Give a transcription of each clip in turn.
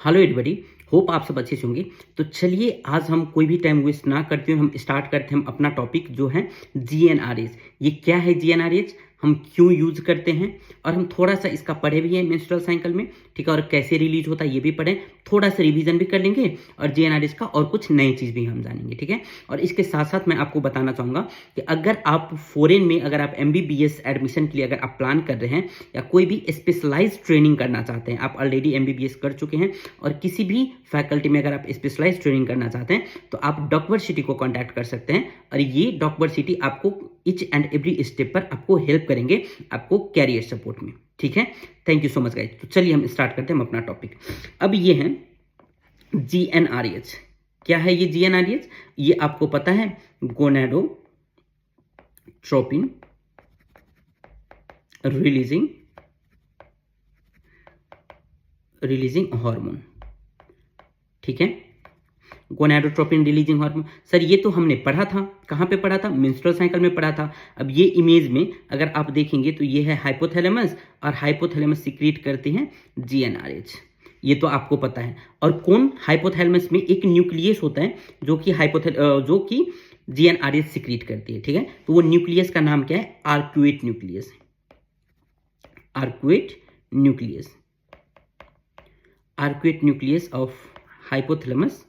Hello everybody, hope आप सब अच्छे से होंगे। तो चलिए आज हम कोई भी टाइम वेस्ट ना करते हुए हम स्टार्ट करते हैं हम अपना टॉपिक जो है जीएनआरएच। ये क्या है जीएनआरएच, हम क्यों यूज करते हैं और हम थोड़ा सा इसका पढ़े भी हैं मेंस्ट्रुअल साइकिल में, ठीक है, और कैसे रिलीज होता है ये भी पढ़ें, थोड़ा सा रिवीजन भी कर लेंगे और जीएनआरएच का और कुछ नई चीज़ भी हम जानेंगे, ठीक है। और इसके साथ साथ मैं आपको बताना चाहूँगा कि अगर आप फॉरेन में अगर आप एमबीबीएस एडमिशन के लिए अगर आप प्लान कर रहे हैं या कोई भी स्पेशलाइज ट्रेनिंग करना चाहते हैं, आप ऑलरेडी एमबीबीएस कर चुके हैं और किसी भी फैकल्टी में अगर आप स्पेशलाइज ट्रेनिंग करना चाहते हैं तो आप डॉक्टर सिटी को कांटेक्ट कर सकते हैं और ये डॉक्टर सिटी आपको ईच एंड एवरी स्टेप पर आपको हेल्प करेंगे आपको कैरियर सपोर्ट में, ठीक है। Thank you so much guys. तो चलिए हम स्टार्ट करते हैं हम अपना टॉपिक। अब ये है जीएनआरएच। क्या है ये जीएनआरएच? ये आपको पता है गोनेडोट्रोपिन रिलीजिंग हार्मोन, ठीक है। गोनेडोट्रोपिन रिलीजिंग हार्मोन, सर ये तो हमने पढ़ा था, कहाँ पे पढ़ा था? मेंस्ट्रुअल साइकिल में पढ़ा था। अब ये इमेज में अगर आप देखेंगे तो ये है हाइपोथैलेमस और हाइपोथैलेमस सीक्रेट करते हैं जीएनआरएच, ये तो आपको पता है। और कौन हाइपोथैलेमस में एक न्यूक्लियस होता है जो कि जीएनआरएच सीक्रेट करती है, ठीक है। तो वो न्यूक्लियस का नाम क्या है? Arcuate nucleus, arcuate nucleus of hypothalamus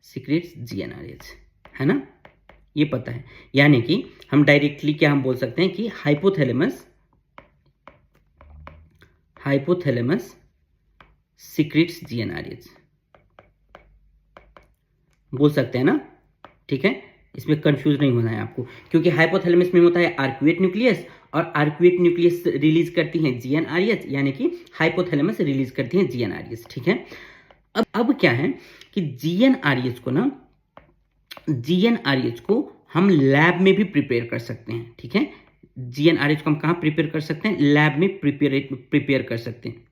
secrets GnRH, है ना, ये पता है। यानी कि हम डायरेक्टली क्या हम बोल सकते हैं कि हाइपोथैलेमस सीक्रेट्स जीएनआरएच बोल सकते हैं ना, ठीक है। इसमें कंफ्यूज नहीं होना है आपको, क्योंकि हाइपोथैलेमस में होता है आर्क्वेट न्यूक्लियस और आर्क्वेट न्यूक्लियस रिलीज करती हैं जीएनआरएच, यानी कि हाइपोथैलेमस रिलीज करती हैं जीएनआरएच, ठीक है। अब क्या है कि जीएनआरएच को हम लैब में भी प्रिपेयर कर सकते हैं, ठीक है। जीएनआरएच को हम कहाँ प्रिपेयर कर सकते हैं? लैब में प्रिपेयर कर सकते हैं,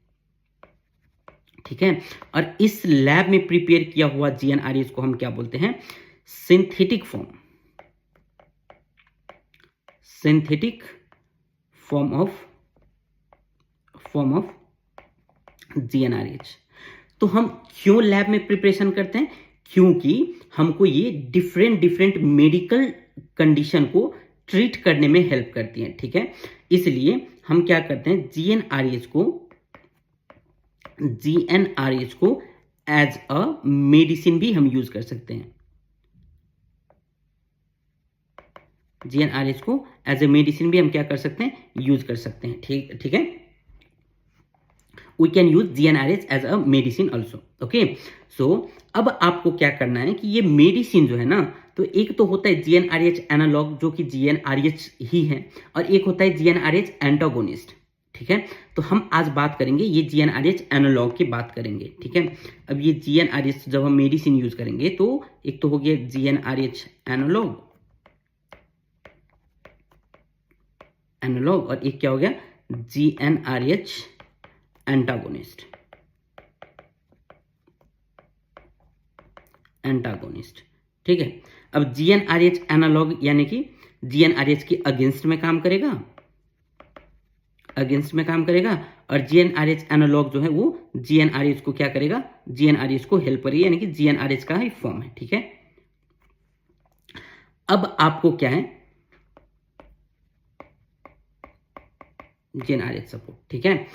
ठीक है। और इस लैब में प्रिपेयर किया हुआ जीएनआरएच को हम क्या बोलते हैं? Synthetic form of GnRH. तो हम क्यों लैब में प्रिपरेशन करते हैं? क्योंकि हमको ये डिफरेंट मेडिकल कंडीशन को ट्रीट करने में हेल्प करती हैं, ठीक है। इसलिए हम क्या करते हैं, जीएनआरएच को एज अ मेडिसिन भी हम यूज कर सकते हैं। जीएनआरएच को एज ए मेडिसिन भी हम क्या कर सकते हैं? यूज कर सकते हैं, ठीक है। We can use GnRH as a medicine also, okay. So अब आपको क्या करना है कि ये मेडिसिन जो है ना, तो एक तो होता है जीएनआरएच एनालॉग जो कि जीएनआरएच ही है, और एक होता है जीएनआरएच एंटागोनिस्ट, ठीक है। तो हम आज बात करेंगे ये जीएनआरएच एनालॉग की बात करेंगे, ठीक है। अब ये जीएनआरएच जब हम मेडिसिन यूज करेंगे तो एक तो हो गया जीएनआरएच एनालॉग और एक क्या हो गया? जीएनआरएच एंटागोनिस्ट, ठीक है। अब जीएनआरएच एनालॉग यानी कि जीएनआरएच के अगेंस्ट में काम करेगा और जीएनआरएच एनालॉग जो है वो जीएनआरएच को क्या करेगा? जीएनआरएच को हेल्प करेगा, यानी कि जीएनआरएच का ही फॉर्म है, ठीक है। अब आपको क्या है? जीएनआरएच सपोर्ट, ठीक है।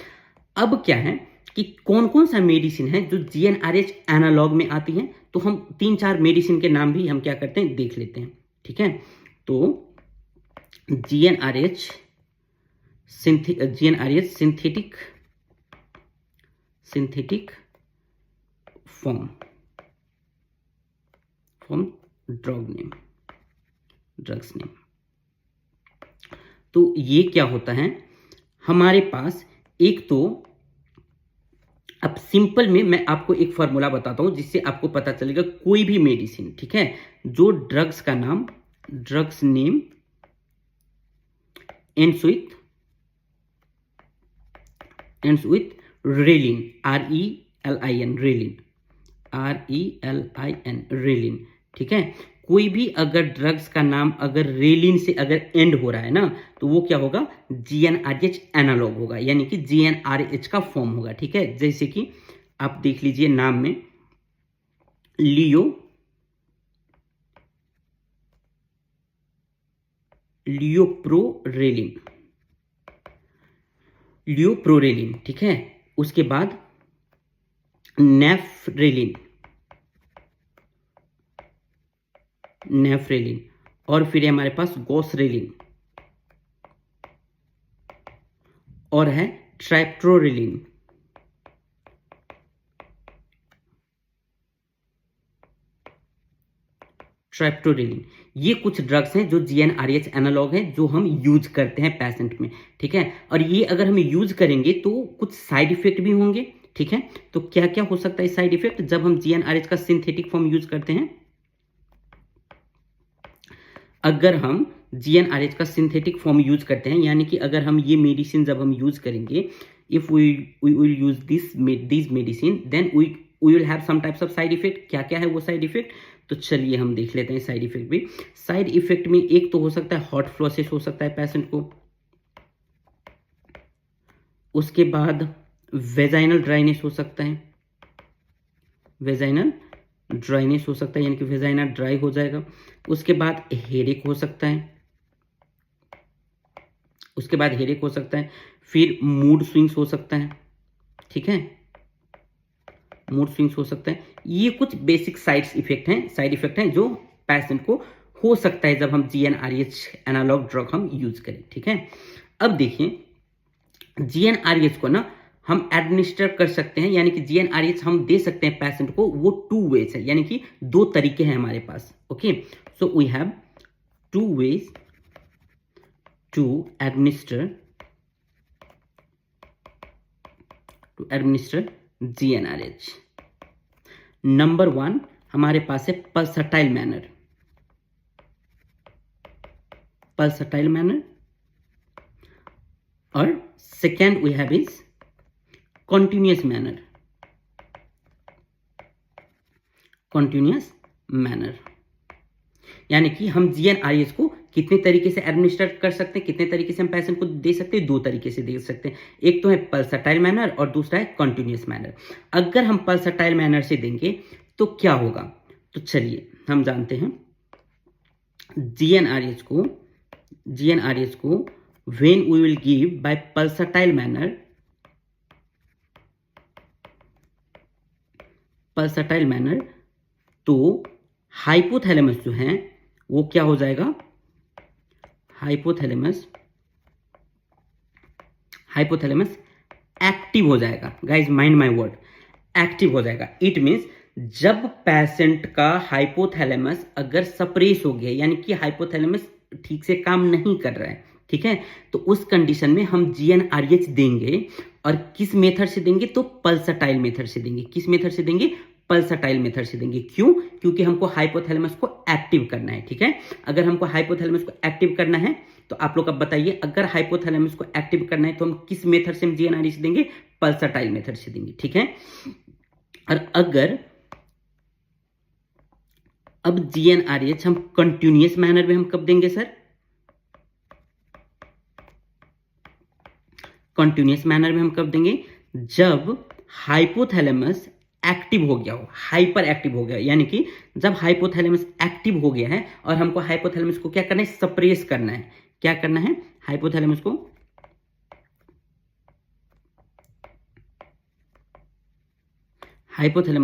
अब क्या है कि कौन कौन सा मेडिसिन है जो जीएनआरएच एनालॉग में आती है, तो हम 3-4 मेडिसिन के नाम भी हम क्या करते हैं? देख लेते हैं, ठीक है। तो GnRH synthetic form drugs name. तो ये क्या होता है हमारे पास? एक तो अब सिंपल में मैं आपको एक फॉर्मूला बताता हूं जिससे आपको पता चलेगा कोई भी मेडिसिन, ठीक है, जो drugs name ends with relin, RELIN, relin, ठीक है। कोई भी अगर ड्रग्स का नाम अगर रेलिन से अगर एंड हो रहा है ना, तो वो क्या होगा, जीएनआरएच एनालॉग होगा, यानी कि जीएनआरएच का फॉर्म होगा। ठीक है, जैसे कि आप देख लीजिए नाम में लियोप्रोरेलिन, लियोप्रोरेलिन। ठीक है, उसके बाद नेफ्रेलिन, नेफ्रेलिन, और फिर है हमारे पास गोसरेलिन, और है ट्राइप्टोरेलिन। ट्राइप्टोरेलिन, ये कुछ ड्रग्स हैं जो जीएनआरएच एनालॉग हैं, जो हम यूज करते हैं पेशेंट में। ठीक है, और ये अगर हम यूज करेंगे तो कुछ साइड इफेक्ट भी होंगे। ठीक है, तो क्या क्या हो सकता है साइड इफेक्ट जब हम जीएनआरएच का सिंथेटिक फॉर्म यूज करते हैं? अगर हम जीएनआरएच का सिंथेटिक फॉर्म यूज करते हैं, यानी कि अगर हम ये मेडिसिन जब हम यूज करेंगे, if we will use this medicine, then we will have some types of side effect. क्या क्या है वो साइड इफेक्ट? तो चलिए हम देख लेते हैं साइड इफेक्ट भी। साइड इफेक्ट में एक तो हो सकता है हॉट फ्लॉसेस हो सकता है पेशेंट को, उसके बाद वेजाइनल ड्राइनेस हो सकता है, वेजाइनल ड्राइनेस हो सकता है, यानी कि वेजाइना ड्राई हो जाएगा। उसके बाद हेडेक हो सकता है, उसके बाद हेडेक हो सकता है, फिर मूड स्विंग्स हो सकता है। ठीक है, मूड स्विंग्स हो सकता है। ये कुछ बेसिक साइड इफेक्ट हैं जो पेशेंट को हो सकता है जब हम जीएनआरएच एनालॉग ड्रग हम यूज करें। ठीक है, अब देखिए जीएनआरएच को ना हम एडमिनिस्टर कर सकते हैं, यानी कि जीएनआरएच हम दे सकते हैं पेशेंट को, वो 2 वेज है, यानी कि 2 तरीके हैं हमारे पास। Okay, so we have 2 ways to administer GnRH. Number 1 हमारे पास है पल्सटाइल मैनर, और second we have is continuous manner, यानी कि हम जीएनआरएच को कितने तरीके से एडमिनिस्टर कर सकते हैं, कितने तरीके से हम पेशेंट को दे सकते हैं? 2 तरीके से दे सकते हैं। एक तो है पल्सटाइल मैनर और दूसरा है कॉन्टिन्यूस मैनर। अगर हम पल्सटाइल मैनर से देंगे तो क्या होगा? तो चलिए हम जानते हैं जीएनआरएच को when we will give by pulsatile manner, तो हाइपोथैलेमस जो है वो क्या हो जाएगा? हाइपोथैलेमस एक्टिव हो जाएगा। Guys mind my word, active हो जाएगा। इट मींस जब पेशेंट का हाइपोथैलेमस अगर सप्रेस हो गया, यानी कि हाइपोथैलेमस ठीक से काम नहीं कर रहा है, ठीक है, तो उस कंडीशन में हम जीएनआरएच देंगे। और किस मेथड से देंगे? तो पल्सटाइल मेथड से देंगे। किस मेथड से देंगे? पल्सटाइल मेथड से देंगे। क्यों? क्योंकि हमको हाइपोथैलेमस को एक्टिव करना है। ठीक है, अगर हमको हाइपोथैलेमस को एक्टिव करना है तो आप लोग अब बताइए, अगर हाइपोथैलेमस को एक्टिव करना है तो हम किस मेथड से हम जीएनआरएच देंगे? पल्सटाइल मेथड से देंगे। ठीक है, और अगर अब जीएनआरएच हम कंटिन्यूअस मैनर में हम कब देंगे सर? कंटिन्यूअस मैनर में हम कब देंगे? जब हाइपोथैलेमस एक्टिव हो गया हो, हाइपर एक्टिव हो गया, यानी कि जब हाइपोथैलेमस एक्टिव हो गया है और हमको हाइपोथैलेमस को क्या करना है? सप्रेस करना है। क्या करना है? हाइपोथैलेमस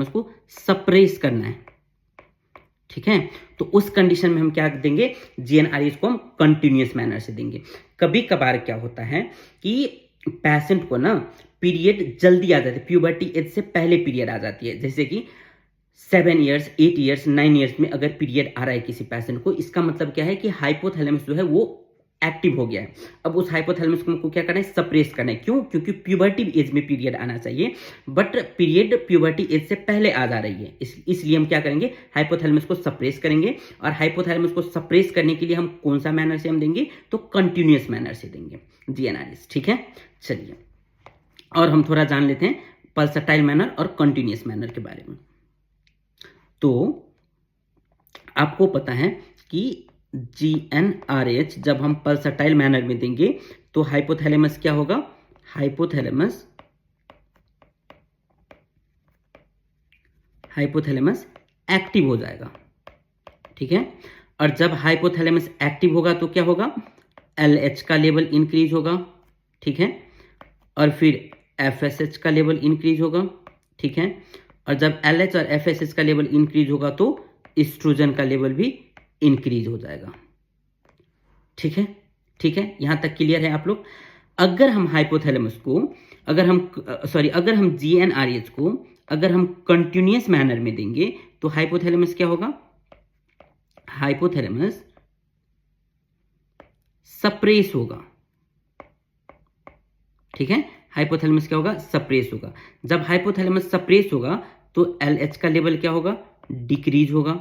को सप्रेस करना है। ठीक है, तो उस कंडीशन में हम क्या देंगे? जीएनआरएच को हम कंटिन्यूअस मैनर से देंगे। कभी कभार क्या होता है कि पेशेंट को ना पीरियड जल्दी आ जाती है, प्यूबर्टी एज से पहले पीरियड आ जाती है, जैसे कि 7 ईयर्स, 8 ईयर्स, 9 ईयर्स में अगर पीरियड आ रहा है किसी पेशेंट को, इसका मतलब क्या है कि हाइपोथैलेमस जो है वो एक्टिव हो गया है। अब उस हाइपोथैलेमस को क्या करना है? सप्रेस करना है। क्यों? क्योंकि प्यूबर्टी एज में पीरियड आना चाहिए, बट पीरियड प्यूबर्टी एज से पहले आ जा रही है। इसलिए हम क्या करेंगे? हाइपोथैलेमस को सप्रेस करेंगे। और हाइपोथैलेमस को सप्रेस करने के लिए हम कौन सा मैनर से हम देंगे? तो कंटिन्यूअस मैनर से देंगे जीएनआरएच। ठीक है, चलिए और हम थोड़ा जान लेते हैं पल्सटाइल मैनर और कंटिन्यूअस मैनर के बारे में। तो आपको पता है कि GnRH जब हम पल्सटाइल मैनर में देंगे तो हाइपोथैलेमस क्या होगा, हाइपोथैलेमस एक्टिव हो जाएगा, ठीक है। और जब हाइपोथैलेमस एक्टिव होगा तो क्या होगा, LH का लेवल इंक्रीज होगा, ठीक है, और फिर FSH का लेवल इंक्रीज होगा, ठीक है। और जब LH और FSH का लेवल इंक्रीज होगा तो एस्ट्रोजन का लेवल भी इंक्रीज हो जाएगा, ठीक है, ठीक है। यहां तक क्लियर है आप लोग। अगर हम हाइपोथैलेमस को अगर हम GnRH को अगर हम कंटिन्यूअस मैनर में देंगे तो हाइपोथैलेमस क्या होगा, हाइपोथैलेमस सप्रेस होगा, ठीक है। हाइपोथैलेमस क्या होगा, सप्रेस होगा। जब हाइपोथैलेमस सप्रेस होगा तो LH का लेवल क्या होगा, डिक्रीज होगा,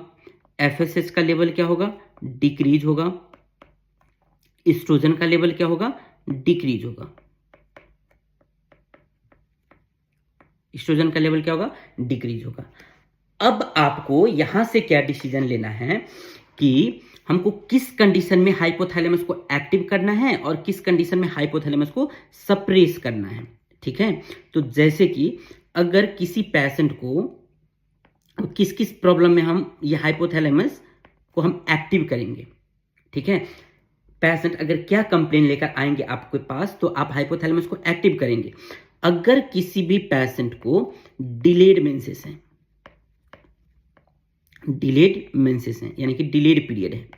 FSH का लेवल क्या होगा, डिक्रीज होगा, एस्ट्रोजन का लेवल क्या होगा, डिक्रीज होगा, एस्ट्रोजन का लेवल क्या होगा, डिक्रीज होगा। अब आपको यहां से क्या डिसीजन लेना है कि हमको किस कंडीशन में हाइपोथैलेमस को एक्टिव करना है और किस कंडीशन में हाइपोथैलेमस को सप्रेस करना है, ठीक है। तो जैसे कि अगर किसी पेशेंट को किस किस प्रॉब्लम में हम ये हाइपोथैलेमस को हम एक्टिव करेंगे, ठीक है। पेशेंट अगर क्या कंप्लेन लेकर आएंगे आपके पास तो आप हाइपोथैलेमस को एक्टिव करेंगे। अगर किसी भी पेशेंट को डिलेड मेंसेस है, यानी कि डिलेड पीरियड है,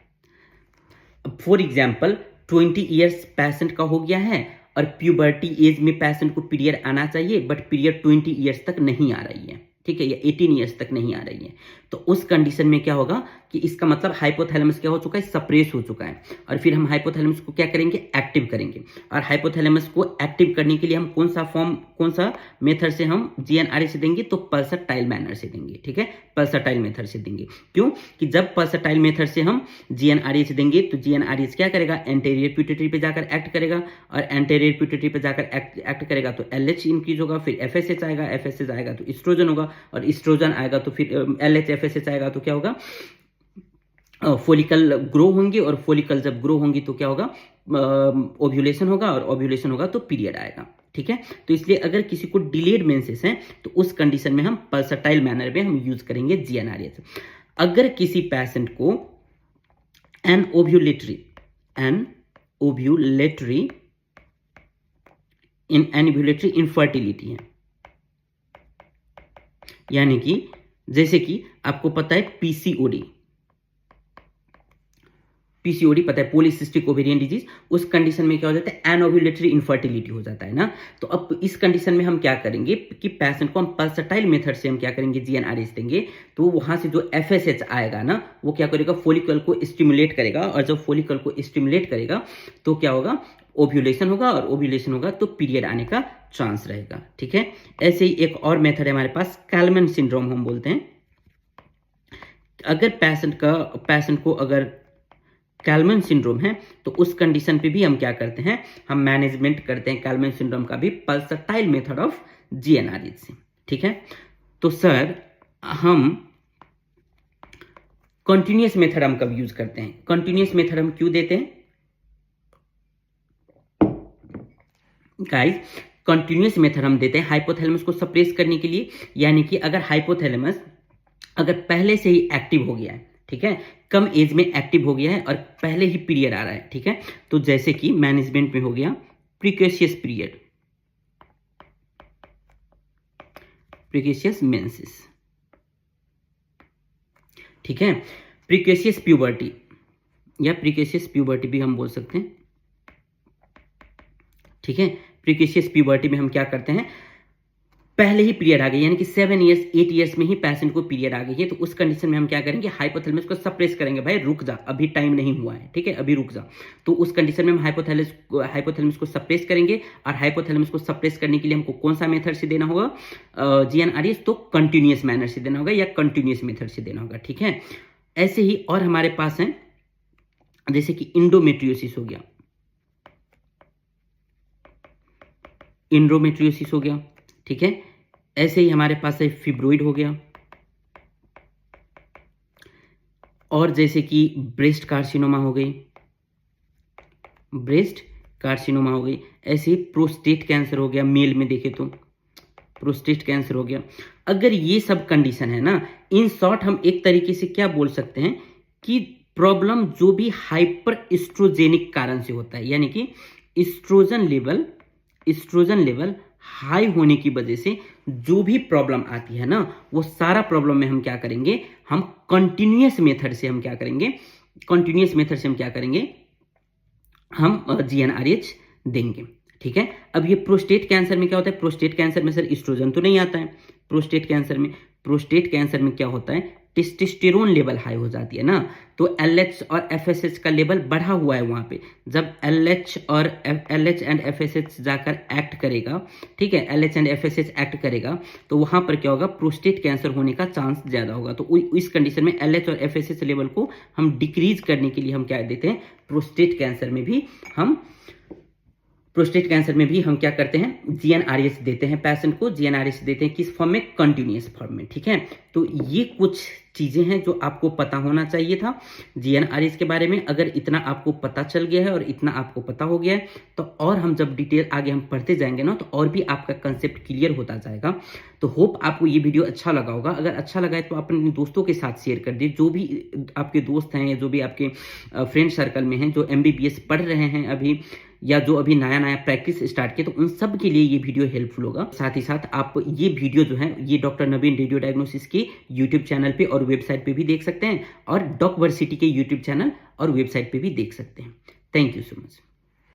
फॉर एग्जाम्पल 20 ईयर्स पेशेंट का हो गया है और प्यूबर्टी एज में पेशेंट को पीरियड आना चाहिए बट पीरियड 20 ईयर्स तक नहीं आ रही है, ठीक है, या 18 ईयर्स तक नहीं आ रही है, तो उस कंडीशन में क्या होगा कि इसका मतलब हाइपोथैलेमस क्या हो चुका है, सप्रेस हो चुका है। और फिर हम हाइपोथैलेमस को क्या करेंगे, एक्टिव करेंगे। और हाइपोथैलेमस को एक्टिव करने के लिए हम कौन सा मेथड से हम GnRH देंगे, तो पल्सटाइल मैनर से देंगे, ठीक है, पल्सटाइल मेथड से देंगे। क्यों कि जब पल्सटाइल मेथड से हम GnRH देंगे तो GnRH क्या करेगा, एंटेरियर पिट्यूटरी पे जाकर एक्ट करेगा, और एंटेरियर पिट्यूटरी पे जाकर एक्ट करेगा तो LH इंक्रीज होगा, फिर FSH आएगा, FSH आएगा तो एस्ट्रोजन होगा, और एस्ट्रोजन आएगा तो फिर LH FSH आएगा तो क्या होगा, फोलिकल ग्रो होंगे, और फोलिकल जब ग्रो होंगी तो क्या होगा, ओव्यूलेशन होगा, और ओव्यूलेशन होगा तो पीरियड आएगा, ठीक है। तो इसलिए अगर किसी को डिलेड मेंसेस है तो उस कंडीशन में हम पल्सटाइल मैनर में हम यूज करेंगे GnRH। अगर किसी पेशेंट को एनओव्यूलेटरी इनफर्टिलिटी है, यानी कि जैसे कि आपको पता है पीसीओडी पता है, पॉलीसिस्टिक ओवेरियन डिजीज, उस कंडीशन में क्या हो जाता है, एनओव्यूलेटरी इनफर्टिलिटी हो जाता है ना। तो अब इस कंडीशन में हम क्या करेंगे कि पेशेंट को हम पल्सटाइल मेथड से हम क्या करेंगे, GnRH देंगे, तो वहां से जो FSH आएगा ना वो क्या करेगा, फोलिकल को स्टिमुलेट करेगा, और जब फोलिकल को स्टिमुलेट करेगा तो क्या होगा, ओव्यूलेशन होगा, और ओव्यूलेशन होगा तो पीरियड आने का चांस रहेगा, ठीक है। ऐसे ही एक और मेथड है हमारे पास, कैलमैन सिंड्रोम हम बोलते हैं। अगर पेशेंट को अगर कैलमैन सिंड्रोम है तो उस कंडीशन पे भी हम क्या करते हैं, हम मैनेजमेंट करते हैं कैलमैन सिंड्रोम का भी पल्सटाइल मेथड ऑफ GnRH से, ठीक है। तो सर हम कंटिन्यूअस मेथड हम कब यूज करते हैं, कंटिन्यूअस मेथड हम क्यों देते हैं गाइस, कंटिन्यूअस मेथड हम देते हैं हाइपोथैलेमस को सप्रेस करने के लिए। यानी कि अगर हाइपोथैलेमस अगर पहले से ही एक्टिव हो गया है, ठीक है, कम एज में एक्टिव हो गया है और पहले ही पीरियड आ रहा है, ठीक है, तो जैसे कि मैनेजमेंट में हो गया प्रीकेशियस मेंसेस, ठीक है, प्रीकेशियस प्यूबर्टी या प्रीकेशियस प्यूबर्टी भी हम बोल सकते हैं, ठीक है। प्रीकेशियस प्यूबर्टी में हम क्या करते हैं, पहले ही पीरियड आ गई, यानी कि 7 ईयर्स 8 ईयर्स में ही पेशेंट को पीरियड आ गई है, तो उस कंडीशन में हम क्या करेंगे, हाइपोथैलेमस को सप्रेस करेंगे, भाई रुक जा, अभी टाइम नहीं हुआ है, ठीक है, अभी रुक जा। तो उस कंडीशन में हम हाइपोथैलेमस को सप्रेस करेंगे, और हाइपोथैलेमस को सप्रेस करने के लिए हमको कौन सा मेथड से देना होगा, GnRH, तो कंटिन्यूअस मैनर से देना होगा या कंटिन्यूअस मेथड से देना होगा, ठीक है। ऐसे ही और हमारे पास है जैसे कि इंडोमेट्रियोसिस हो गया, ठीक है। ऐसे ही हमारे पास है फिब्रोइड हो गया, और जैसे कि ब्रेस्ट कार्सिनोमा हो गई, ब्रेस्ट कार्सिनोमा हो गई, ऐसे प्रोस्टेट कैंसर हो गया, मेल में देखें तो प्रोस्टेट कैंसर हो गया। अगर ये सब कंडीशन है ना, इन शॉर्ट हम एक तरीके से क्या बोल सकते हैं कि प्रॉब्लम जो भी हाइपर एस्ट्रोजेनिक कारण से होता है, यानी कि एस्ट्रोजन लेवल हाई होने की वजह से जो भी प्रॉब्लम आती है ना, वो सारा प्रॉब्लम में हम क्या करेंगे, हम कंटिन्यूअस मेथड से हम क्या करेंगे, हम GnRH देंगे। ठीक है। अब ये प्रोस्टेट कैंसर में क्या होता है, प्रोस्टेट कैंसर में सर एस्ट्रोजन तो नहीं आता है। प्रोस्टेट कैंसर में क्या होता है, टेस्टोस्टेरोन लेवल हाई हो जाती है ना, तो LH और FSH का लेवल बढ़ा हुआ है वहां पे। जब LH एंड FSH जाकर एक्ट करेगा, ठीक है, LH एंड FSH एक्ट करेगा, तो वहां पर क्या होगा, प्रोस्टेट कैंसर होने का चांस ज्यादा होगा। तो इस कंडीशन में LH और FSH लेवल को हम डिक्रीज करने के लिए हम क्या देते हैं, प्रोस्टेट कैंसर में भी हम क्या करते हैं, GnRH देते हैं। पेशेंट को GnRH देते हैं, किस फॉर्म में, कंटिन्यूअस फॉर्म में। ठीक है। तो ये कुछ चीजें हैं जो आपको पता होना चाहिए था GnRH के बारे में। अगर इतना आपको पता चल गया है और इतना आपको पता हो गया है, तो और हम जब डिटेल आगे हम पढ़ते जाएंगे ना, तो और भी आपका कंसेप्ट क्लियर होता जाएगा। तो होप आपको ये वीडियो अच्छा लगा होगा। अगर अच्छा लगा है तो अपने दोस्तों के साथ शेयर कर दीजिए, जो भी आपके दोस्त हैं या जो भी आपके फ्रेंड सर्कल में हैं जो MBBS पढ़ रहे हैं अभी, या जो अभी नया प्रैक्टिस स्टार्ट किया, तो उन सब के लिए ये वीडियो हेल्पफुल होगा। साथ ही साथ आप ये वीडियो जो है, ये डॉक्टर नवीन रेडियो डायग्नोसिस के यूट्यूब चैनल पे और वेबसाइट पे भी देख सकते हैं, और डॉकवर्सिटी के यूट्यूब चैनल और वेबसाइट पे भी देख सकते हैं। Thank you so much.